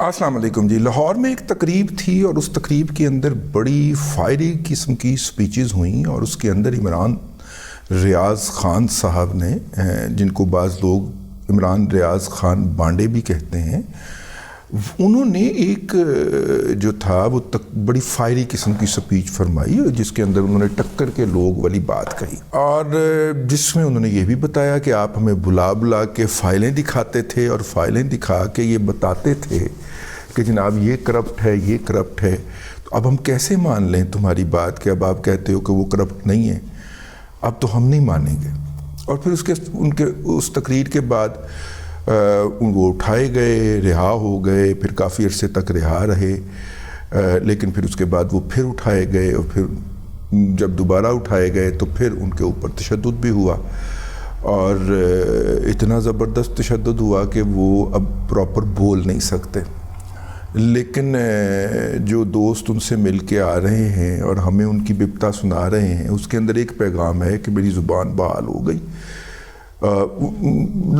السلام علیکم جی. لاہور میں ایک تقریب تھی اور اس تقریب کے اندر بڑی فائری قسم کی سپیچز ہوئیں اور اس کے اندر عمران ریاض خان صاحب نے، جن کو بعض لوگ عمران ریاض خان بانڈے بھی کہتے ہیں، انہوں نے ایک جو تھا وہ بڑی فائری قسم کی سپیچ فرمائی جس کے اندر انہوں نے ٹکر کے لوگ والی بات کہی اور جس میں انہوں نے یہ بھی بتایا کہ آپ ہمیں بلا بلا کے فائلیں دکھاتے تھے اور فائلیں دکھا کے یہ بتاتے تھے کہ جناب یہ کرپٹ ہے، یہ کرپٹ ہے. تو اب ہم کیسے مان لیں تمہاری بات کہ اب آپ کہتے ہو کہ وہ کرپٹ نہیں ہے، اب تو ہم نہیں مانیں گے. اور پھر ان کے اس تقریر کے بعد وہ اٹھائے گئے، رہا ہو گئے، پھر کافی عرصے تک رہا رہے، لیکن پھر اس کے بعد وہ پھر اٹھائے گئے اور پھر جب دوبارہ اٹھائے گئے تو پھر ان کے اوپر تشدد بھی ہوا اور اتنا زبردست تشدد ہوا کہ وہ اب پراپر بول نہیں سکتے. لیکن جو دوست ان سے مل کے آ رہے ہیں اور ہمیں ان کی بپتا سنا رہے ہیں، اس کے اندر ایک پیغام ہے کہ میری زبان بحال ہو گئی.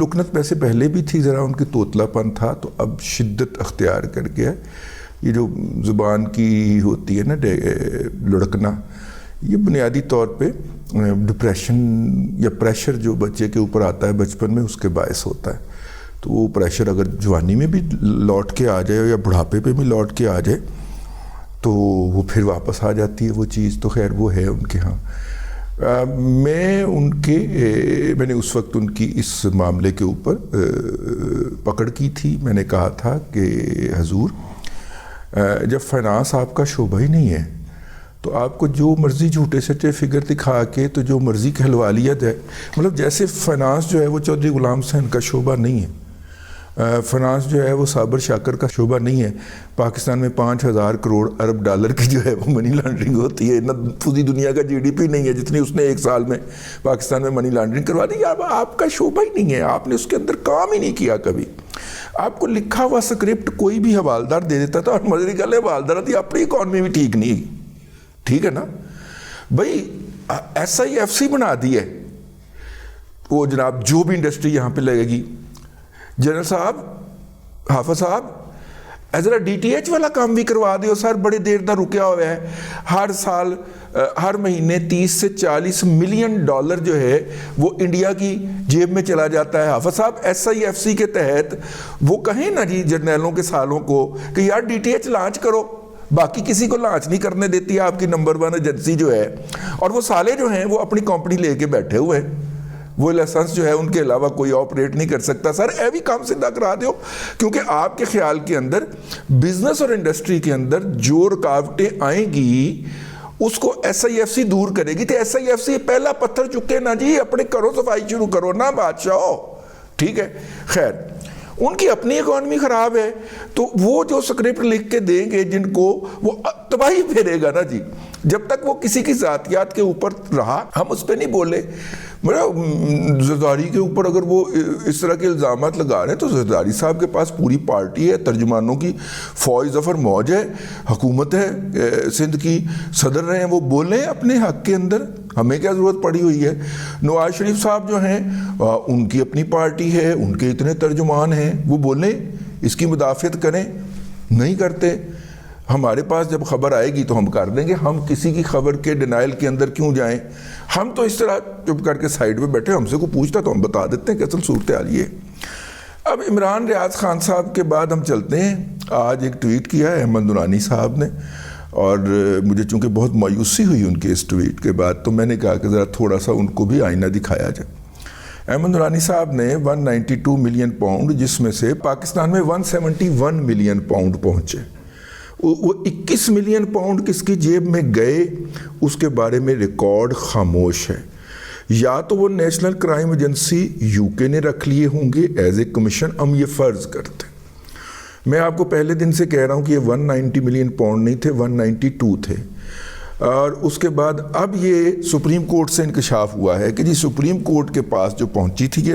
لکنت ویسے پہلے بھی تھی، ذرا ان کی توتلا پن تھا، تو اب شدت اختیار کر گیا. یہ جو زبان کی ہوتی ہے نا لڑکنا، یہ بنیادی طور پہ ڈپریشن یا پریشر جو بچے کے اوپر آتا ہے بچپن میں، اس کے باعث ہوتا ہے. تو وہ پریشر اگر جوانی میں بھی لوٹ کے آ جائے یا بڑھاپے پہ بھی لوٹ کے آ جائے تو وہ پھر واپس آ جاتی ہے وہ چیز. تو خیر وہ ہے ان کے ہاں. میں نے اس وقت ان کی اس معاملے کے اوپر پکڑ کی تھی. میں نے کہا تھا کہ حضور، جب فائنانس آپ کا شعبہ ہی نہیں ہے تو آپ کو جو مرضی جھوٹے سچے فگر دکھا کے تو جو مرضی کہلوا لیا جائے. مطلب جیسے فائنانس جو ہے وہ چودھری غلام حسین کا شعبہ نہیں ہے، فائنانس جو ہے وہ صابر شاکر کا شعبہ نہیں ہے. پاکستان میں 5,000 کروڑ ارب ڈالر کی جو ہے وہ منی لانڈرنگ ہوتی ہے. نہ پوری دنیا کا جی ڈی پی نہیں ہے جتنی اس نے ایک سال میں پاکستان میں منی لانڈرنگ کروا دی. آپ کا شعبہ ہی نہیں ہے، آپ نے اس کے اندر کام ہی نہیں کیا کبھی. آپ کو لکھا ہوا سکرپٹ کوئی بھی حوالدار دے دیتا تھا اور مزے کی گل ہے حوالدار تھی اپنی اکانومی بھی ٹھیک نہیں، ٹھیک ہے نا بھائی. ایس آئی ایف سی بنا دی ہے وہ جناب، جو بھی انڈسٹری یہاں پہ لگے گی. جنرل صاحب، حافظ صاحب، ذرا ڈی ٹی ایچ والا کام بھی کروا دیو سر، بڑی دیر تک رکیا ہوا ہے. ہر سال ہر مہینے 30 سے 40 ملین ڈالر جو ہے وہ انڈیا کی جیب میں چلا جاتا ہے. حافظ صاحب ایس آئی ایف سی کے تحت وہ کہیں نا جی جرنیلوں کے سالوں کو کہ یار ڈی ٹی ایچ لانچ کرو، باقی کسی کو لانچ نہیں کرنے دیتی ہے آپ کی نمبر 1 ایجنسی جو ہے. اور وہ سالے جو ہیں وہ اپنی کمپنی لے کے بیٹھے ہوئے ہیں، وہ لائسنس جو ہے ان کے علاوہ کوئی آپریٹ نہیں کر سکتا. سر اے بھی کام سیدھا کرا دیو، کیونکہ آپ کے خیال کے اندر بزنس اور انڈسٹری کے اندر جو رکاوٹیں آئیں گی اس کو ایس آئی ایف سی دور کرے گی. تو ایس آئی ایف سی پہلا پتھر چکے نا جی، اپنے کرو صفائی شروع کرو نا بادشاہ، ٹھیک ہے. خیر ان کی اپنی اکانومی خراب ہے تو وہ جو سکرپٹ لکھ کے دیں گے جن کو، وہ تباہی پھیرے گا نا جی. جب تک وہ کسی کی ذاتیات کے اوپر رہا ہم اس پہ نہیں بولے. زرداری کے اوپر اگر وہ اس طرح کے الزامات لگا رہے ہیں تو زرداری صاحب کے پاس پوری پارٹی ہے، ترجمانوں کی فوج ظفر موج ہے، حکومت ہے سندھ کی، صدر رہے ہیں، وہ بولیں اپنے حق کے اندر، ہمیں کیا ضرورت پڑی ہوئی ہے. نواز شریف صاحب جو ہیں ان کی اپنی پارٹی ہے، ان کے اتنے ترجمان ہیں، وہ بولیں، اس کی مدافعت کریں. نہیں کرتے. ہمارے پاس جب خبر آئے گی تو ہم کر دیں گے. ہم کسی کی خبر کے ڈینائل کے اندر کیوں جائیں؟ ہم تو اس طرح چپ کر کے سائیڈ پہ بیٹھے، ہم سے کوئی پوچھتا تو ہم بتا دیتے ہیں کہ اصل صورتحال یہ. اب عمران ریاض خان صاحب کے بعد ہم چلتے ہیں. آج ایک ٹویٹ کیا ہے احمد نورانی صاحب نے اور مجھے چونکہ بہت مایوسی ہوئی ان کے اس ٹویٹ کے بعد، تو میں نے کہا کہ ذرا تھوڑا سا ان کو بھی آئینہ دکھایا جائے. احمد نورانی صاحب نے 192 ملین پاؤنڈ، جس میں سے پاکستان میں 171 ملین پاؤنڈ پہنچے، وہ 21 ملین پاؤنڈ کس کی جیب میں گئے اس کے بارے میں ریکارڈ خاموش ہے. یا تو وہ نیشنل کرائم ایجنسی یو کے نے رکھ لیے ہوں گے ایز اے کمیشن، ہم یہ فرض کرتے ہیں. میں آپ کو پہلے دن سے کہہ رہا ہوں کہ یہ 190 ملین پاؤنڈ نہیں تھے، 192 تھے. اور اس کے بعد اب یہ سپریم کورٹ سے انکشاف ہوا ہے کہ جی سپریم کورٹ کے پاس جو پہنچی تھی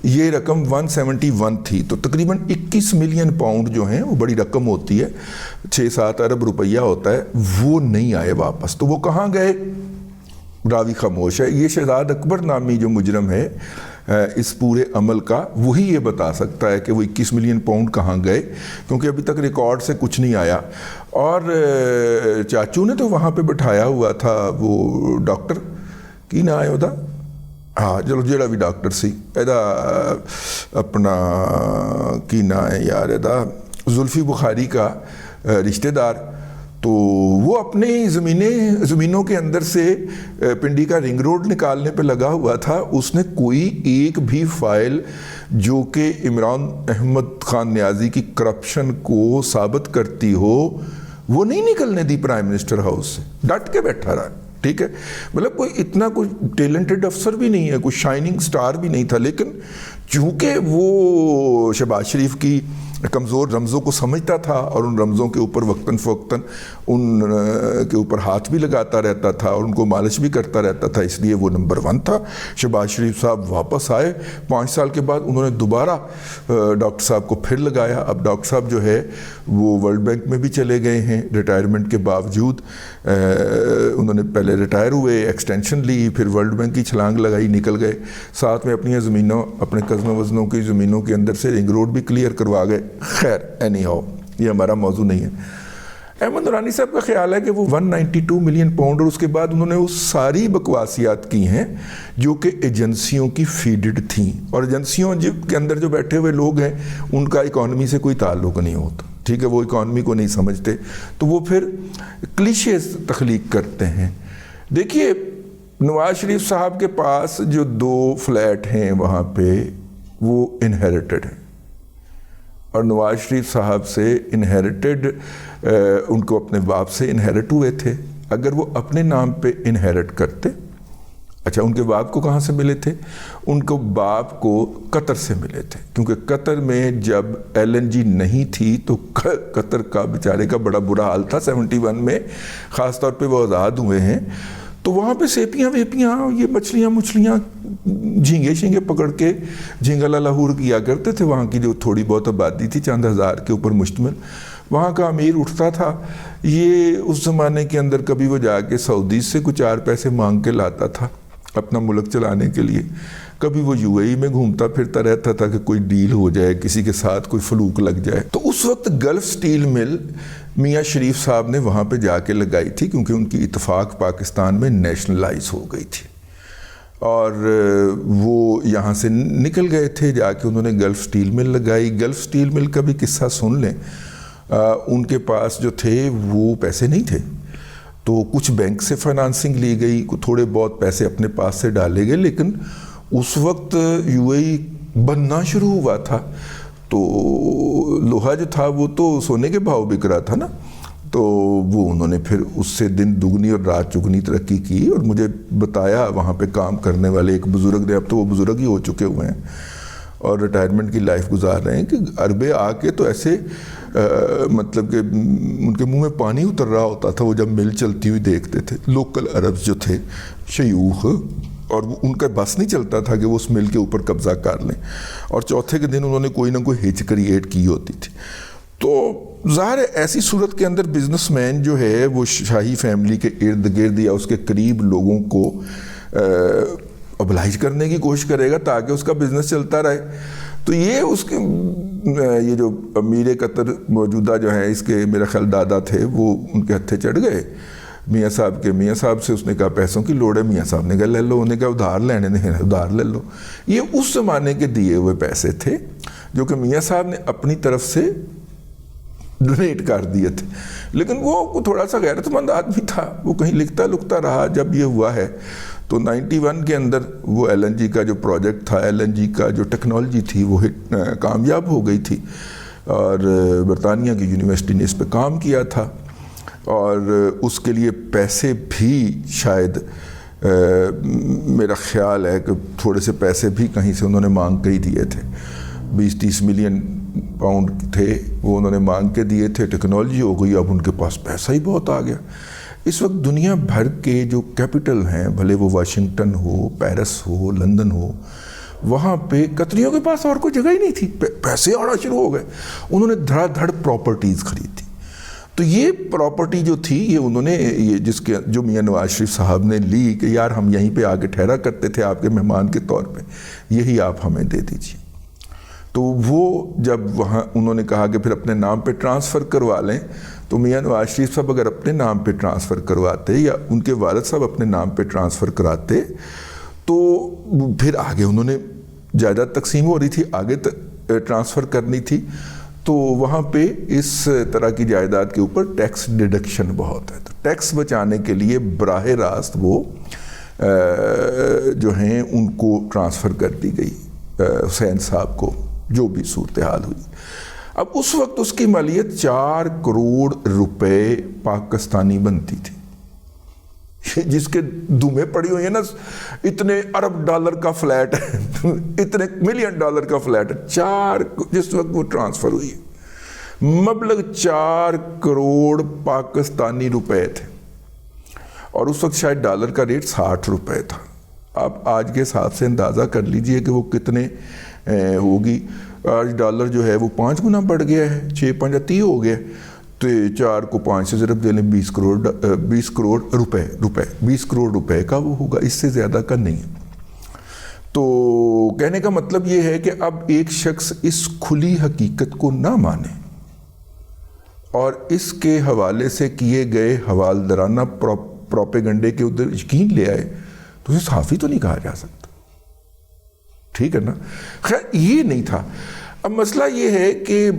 یہ رقم 171 تھی. تو تقریباً 21 ملین پاؤنڈ جو ہیں، وہ بڑی رقم ہوتی ہے، 6-7 ارب روپیہ ہوتا ہے، وہ نہیں آئے واپس. تو وہ کہاں گئے؟ راوی خاموش ہے. یہ شہزاد اکبر نامی جو مجرم ہے، اس پورے عمل کا وہی یہ بتا سکتا ہے کہ وہ 21 ملین پاؤنڈ کہاں گئے، کیونکہ ابھی تک ریکارڈ سے کچھ نہیں آیا. اور چاچو نے تو وہاں پہ بٹھایا ہوا تھا وہ ڈاکٹر کی نہ آیا ہوتا، ہاں چلو جیڑا بھی ڈاکٹر سی ایدا اپنا کی نہ ہے یار ایدا زلفی بخاری کا رشتہ دار، تو وہ اپنی زمینوں کے اندر سے پنڈی کا رنگ روڈ نکالنے پہ لگا ہوا تھا. اس نے کوئی ایک بھی فائل جو کہ عمران احمد خان نیازی کی کرپشن کو ثابت کرتی ہو وہ نہیں نکلنے دی پرائم منسٹر ہاؤس سے، ڈٹ کے بیٹھا رہا. ٹھیک ہے، مطلب کوئی اتنا کوئی ٹیلنٹڈ افسر بھی نہیں ہے، کوئی شائننگ سٹار بھی نہیں تھا، لیکن چونکہ وہ شہباز شریف کی کمزور رمزوں کو سمجھتا تھا اور ان رمزوں کے اوپر وقتاً فوقتاً ان کے اوپر ہاتھ بھی لگاتا رہتا تھا اور ان کو مالش بھی کرتا رہتا تھا، اس لیے وہ نمبر 1 تھا. شہباز شریف صاحب واپس آئے 5 سال کے بعد، انہوں نے دوبارہ ڈاکٹر صاحب کو پھر لگایا. اب ڈاکٹر صاحب جو ہے وہ ورلڈ بینک میں بھی چلے گئے ہیں ریٹائرمنٹ کے باوجود. انہوں نے پہلے ریٹائر ہوئے، ایکسٹینشن لی، پھر ورلڈ بینک کی چھلانگ لگائی، نکل گئے، ساتھ میں اپنی زمینوں اپنے کزنوں وزنوں کی زمینوں کے اندر سے رنگ روڈ بھی کلیئر کروا گئے. خیر اینی ہاؤ یہ ہمارا موضوع نہیں ہے. احمد نورانی صاحب کا خیال ہے کہ وہ 192 ملین پاؤنڈ اور اس کے بعد انہوں نے وہ ساری بکواسیات کی ہیں جو کہ ایجنسیوں کی فیڈڈ تھیں، اور ایجنسیوں کے اندر جو بیٹھے ہوئے لوگ ہیں ان کا اکانومی سے کوئی تعلق نہیں ہوتا. ٹھیک ہے، وہ اکانومی کو نہیں سمجھتے تو وہ پھر کلیشیز تخلیق کرتے ہیں. دیکھیے نواز شریف صاحب کے پاس جو 2 فلیٹ ہیں وہاں پہ وہ انہیریٹڈ ہیں، اور نواز شریف صاحب سے انہیریٹڈ ان کو اپنے باپ سے انہیریٹ ہوئے تھے. اگر وہ اپنے نام پہ انہیریٹ کرتے، اچھا ان کے باپ کو کہاں سے ملے تھے؟ ان کو باپ کو قطر سے ملے تھے، کیونکہ قطر میں جب LNG نہیں تھی تو قطر کا بیچارے کا بڑا برا حال تھا 71 میں، خاص طور پہ وہ آزاد ہوئے ہیں تو وہاں پہ سیپیاں ویپیاں یہ مچھلیاں جھینگے پکڑ کے جھینگلا لاہور کیا کرتے تھے. وہاں کی جو تھوڑی بہت آبادی تھی چند ہزار کے اوپر مشتمل، وہاں کا امیر اٹھتا تھا، یہ اس زمانے کے اندر کبھی وہ جا کے سعودی سے کچھ 4 پیسے مانگ کے لاتا تھا اپنا ملک چلانے کے لیے، کبھی وہ UAE میں گھومتا پھرتا رہتا تھا کہ کوئی ڈیل ہو جائے، کسی کے ساتھ کوئی فلوک لگ جائے. تو اس وقت گلف سٹیل مل میاں شریف صاحب نے وہاں پہ جا کے لگائی تھی، کیونکہ ان کی اتفاق پاکستان میں نیشنلائز ہو گئی تھی، اور وہ یہاں سے نکل گئے تھے، جا کے انہوں نے گلف سٹیل مل لگائی. گلف سٹیل مل کا بھی قصہ سن لیں. ان کے پاس جو تھے وہ پیسے نہیں تھے تو کچھ بینک سے فائنانسنگ لی گئی، تھوڑے بہت پیسے اپنے پاس سے ڈالے گئے، لیکن اس وقت UAE بننا شروع ہوا تھا تو لوہا جو تھا وہ تو سونے کے بھاؤ بک رہا تھا نا، تو وہ انہوں نے پھر اس سے دن دگنی اور رات چگنی ترقی کی. اور مجھے بتایا وہاں پہ کام کرنے والے ایک بزرگ نے، اب تو وہ بزرگ ہی ہو چکے ہوئے ہیں اور ریٹائرمنٹ کی لائف گزار رہے ہیں، کہ عربے آ کے تو ایسے مطلب کہ ان کے منہ میں پانی اتر رہا ہوتا تھا وہ جب مل چلتی ہوئی دیکھتے تھے. لوکل عربز جو تھے شیوخ، اور ان کا بس نہیں چلتا تھا کہ وہ اس مل کے اوپر قبضہ کر لیں، اور چوتھے کے دن انہوں نے کوئی نہ کوئی ہچ کریٹ کی ہوتی تھی. تو ظاہر ہے ایسی صورت کے اندر بزنس مین جو ہے وہ شاہی فیملی کے ارد گرد یا اس کے قریب لوگوں کو ابلائج کرنے کی کوشش کرے گا تاکہ اس کا بزنس چلتا رہے. تو یہ اس کے یہ جو امیر قطر موجودہ جو ہے اس کے میرا خیال دادا تھے، وہ ان کے ہتھے چڑھ گئے میاں صاحب کے. میاں صاحب سے اس نے کہا پیسوں کی لوڑ ہے، میاں صاحب نے کہا لے لو، انہوں نے کہا ادھار لینے نہیں، ادھار لے لو. یہ اس زمانے کے دیے ہوئے پیسے تھے جو کہ میاں صاحب نے اپنی طرف سے ڈونیٹ کر دیے تھے. لیکن وہ تھوڑا سا غیرت مند آدمی تھا، وہ کہیں لکھتا لکھتا رہا. جب یہ ہوا ہے تو 91 کے اندر وہ LNG کا جو پروجیکٹ تھا، LNG کا جو ٹیکنالوجی تھی وہ کامیاب ہو گئی تھی، اور برطانیہ کی یونیورسٹی نے اس پہ کام کیا تھا، اور اس کے لیے پیسے بھی شاید میرا خیال ہے کہ تھوڑے سے پیسے بھی کہیں سے انہوں نے مانگ کے ہی دیے تھے. 20-30 ملین پاؤنڈ تھے وہ انہوں نے مانگ کے دیے تھے. ٹیکنالوجی ہو گئی، اب ان کے پاس پیسہ ہی بہت آ گیا. اس وقت دنیا بھر کے جو کیپٹل ہیں، بھلے وہ واشنگٹن ہو، پیرس ہو، لندن ہو، وہاں پہ قطریوں کے پاس اور کوئی جگہ ہی نہیں تھی، پیسے آنا شروع ہو گئے. انہوں نے دھڑا دھڑ پراپرٹیز خریدی. تو یہ پراپرٹی جو تھی یہ انہوں نے یہ جو میاں نواز شریف صاحب نے لی کہ یار ہم یہیں پہ آ کے ٹھہرا کرتے تھے آپ کے مہمان کے طور پہ، یہی آپ ہمیں دے دیجیے۔ تو وہ جب وہاں انہوں نے کہا کہ پھر اپنے نام پہ ٹرانسفر کروا لیں، تو میاں نواز شریف صاحب اگر اپنے نام پہ ٹرانسفر کرواتے یا ان کے والد صاحب اپنے نام پہ ٹرانسفر کراتے تو پھر آگے انہوں نے جائیداد تقسیم ہو رہی تھی، آگے ٹرانسفر کرنی تھی، تو وہاں پہ اس طرح کی جائیداد کے اوپر ٹیکس ڈیڈکشن بہت ہے۔ تو ٹیکس بچانے کے لیے براہ راست وہ جو ہیں ان کو ٹرانسفر کر دی گئی حسین صاحب کو، جو بھی صورتحال ہوئی۔ اب اس وقت اس کی مالیت 4 کروڑ روپے پاکستانی بنتی تھی، جس کے دمیں پڑی ہوئی ہیں نا، اتنے ارب ڈالر کا فلیٹ ہے، اتنے ملین ڈالر کا فلیٹ ہے، جس وقت وہ ٹرانسفر ہوئی ہے مبلغ 4 کروڑ پاکستانی روپے تھے، اور اس وقت شاید ڈالر کا ریٹ 60 روپے تھا۔ آپ آج کے حساب سے اندازہ کر لیجئے کہ وہ کتنے ہوگی۔ آج ڈالر جو ہے وہ 5 گنا بڑھ گیا ہے، 6 5 30 ہو گیا، تو 4 کو 5 سے ضرب دے لیں 20 کروڑ روپے 20 کروڑ روپے کا وہ ہوگا، اس سے زیادہ کا نہیں۔ تو کہنے کا مطلب یہ ہے کہ اب ایک شخص اس کھلی حقیقت کو نہ مانے اور اس کے حوالے سے کیے گئے حوالدارانہ پروپیگنڈے کے ادھر یقین لے آئے، تو اسے صحافی تو نہیں کہا جا سکتا، ٹھیک ہے نا۔ خیر یہ نہیں تھا۔ اب مسئلہ یہ ہے کہ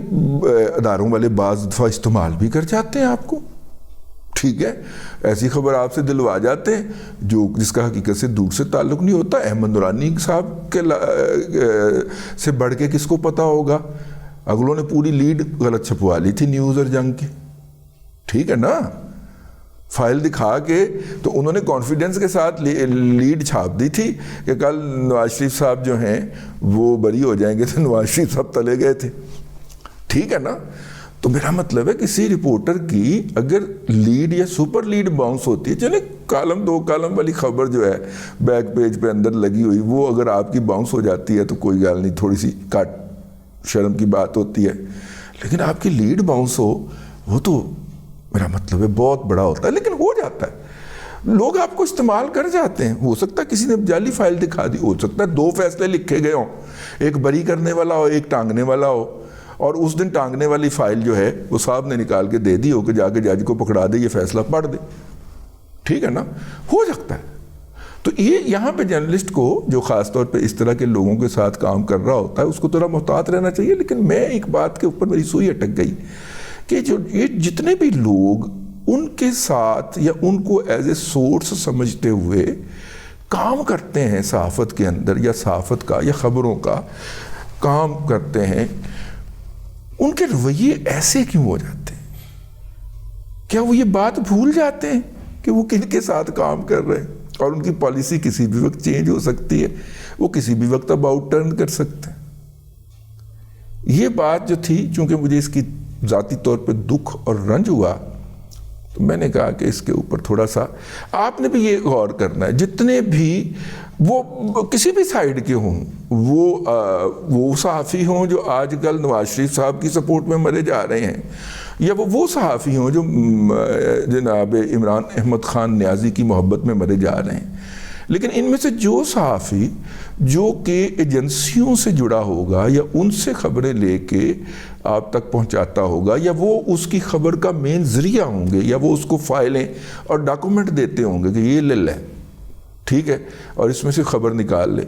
اداروں والے بعض دفعہ استعمال بھی کر جاتے ہیں آپ کو، ٹھیک ہے، ایسی خبر آپ سے دلوا جاتے ہیں جس کا حقیقت سے دور سے تعلق نہیں ہوتا۔ احمد نورانی صاحب کے سے بڑھ کے کس کو پتا ہوگا، اگلوں نے پوری لیڈ غلط چھپوا لی تھی نیوز اور جنگ کی، ٹھیک ہے نا، فائل دکھا کے تو انہوں نے کانفیڈنس کے ساتھ لیڈ چھاپ دی تھی کہ کل نواز شریف صاحب جو ہیں وہ بری ہو جائیں گے، تو نواز شریف صاحب تلے گئے تھے، ٹھیک ہے نا۔ تو میرا مطلب ہے کسی رپورٹر کی اگر لیڈ یا سپر لیڈ باؤنس ہوتی ہے، چلے کالم 2 کالم والی خبر جو ہے بیک پیج پہ اندر لگی ہوئی، وہ اگر آپ کی باؤنس ہو جاتی ہے تو کوئی گال نہیں، تھوڑی سی کاٹ شرم کی بات ہوتی ہے، لیکن آپ کی لیڈ باؤنس ہو وہ تو میرا مطلب ہے بہت بڑا ہوتا ہے، لیکن ہو جاتا ہے، لوگ آپ کو استعمال کر جاتے ہیں۔ ہو سکتا ہے کسی نے جعلی فائل دکھا دی، ہو سکتا ہے 2 فیصلے لکھے گئے ہوں، ایک بری کرنے والا ہو ایک ٹانگنے والا ہو، اور اس دن ٹانگنے والی فائل جو ہے وہ صاحب نے نکال کے دے دی ہو کہ جا کے جج کو پکڑا دے، یہ فیصلہ پڑھ دے، ٹھیک ہے نا، ہو سکتا ہے۔ تو یہ یہاں پہ جرنلسٹ کو جو خاص طور پہ اس طرح کے لوگوں کے ساتھ کام کر رہا ہوتا ہے اس کو تھوڑا محتاط رہنا چاہیے۔ لیکن میں ایک بات کے اوپر میری سوئی اٹک گئی کہ جو یہ جتنے بھی لوگ ان کے ساتھ یا ان کو ایز اے سورس سمجھتے ہوئے کام کرتے ہیں صحافت کے اندر، یا صحافت کا یا خبروں کا کام کرتے ہیں، ان کے رویے ایسے کیوں ہو جاتے ہیں؟ کیا وہ یہ بات بھول جاتے ہیں کہ وہ کن کے ساتھ کام کر رہے ہیں، اور ان کی پالیسی کسی بھی وقت چینج ہو سکتی ہے، وہ کسی بھی وقت اباؤٹ ٹرن کر سکتے ہیں؟ یہ بات جو تھی، چونکہ مجھے اس کی ذاتی طور پہ دکھ اور رنج ہوا، تو میں نے کہا کہ اس کے اوپر تھوڑا سا آپ نے بھی یہ غور کرنا ہے، جتنے بھی وہ کسی بھی سائیڈ کے ہوں، وہ صحافی ہوں جو آج کل نواز شریف صاحب کی سپورٹ میں مرے جا رہے ہیں، یا وہ صحافی ہوں جو جناب عمران احمد خان نیازی کی محبت میں مرے جا رہے ہیں، لیکن ان میں سے جو صحافی جو کہ ایجنسیوں سے جڑا ہوگا یا ان سے خبریں لے کے آپ تک پہنچاتا ہوگا، یا وہ اس کی خبر کا مین ذریعہ ہوں گے، یا وہ اس کو فائلیں اور ڈاکومنٹ دیتے ہوں گے کہ یہ لے لے، ٹھیک ہے، اور اس میں سے خبر نکال لے،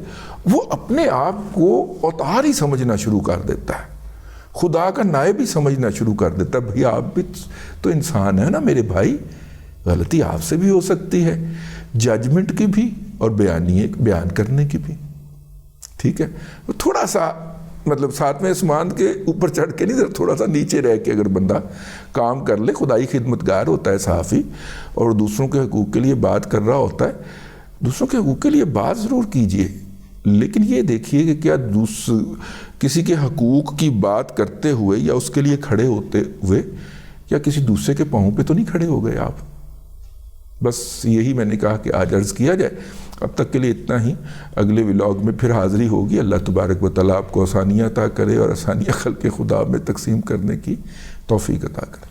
وہ اپنے آپ کو اوتار ہی سمجھنا شروع کر دیتا ہے، خدا کا نائب ہی سمجھنا شروع کر دیتا ہے۔ بھئی آپ بھی تو انسان ہے نا میرے بھائی، غلطی آپ سے بھی ہو سکتی ہے، ججمنٹ کی بھی اور بیان کرنے کی بھی، ٹھیک ہے۔ تھوڑا سا مطلب 7ویں آسمان کے اوپر چڑھ کے نہیں، تھوڑا سا نیچے رہ کے اگر بندہ کام کر لے، خدائی خدمتگار ہوتا ہے صحافی، اور دوسروں کے حقوق کے لیے بات کر رہا ہوتا ہے، دوسروں کے حقوق کے لیے بات ضرور کیجئے، لیکن یہ دیکھیے کہ کیا کسی کے حقوق کی بات کرتے ہوئے یا اس کے لیے کھڑے ہوتے ہوئے یا کسی دوسرے کے پاؤں پہ تو نہیں کھڑے ہو گئے آپ۔ بس یہی میں نے کہا کہ آج عرض کیا جائے۔ اب تک کے لیے اتنا ہی، اگلے ولاگ میں پھر حاضری ہوگی۔ اللہ تبارک و تعالیٰ آپ کو آسانیاں عطا کرے اور آسانیاں خلق خدا میں تقسیم کرنے کی توفیق عطا کرے۔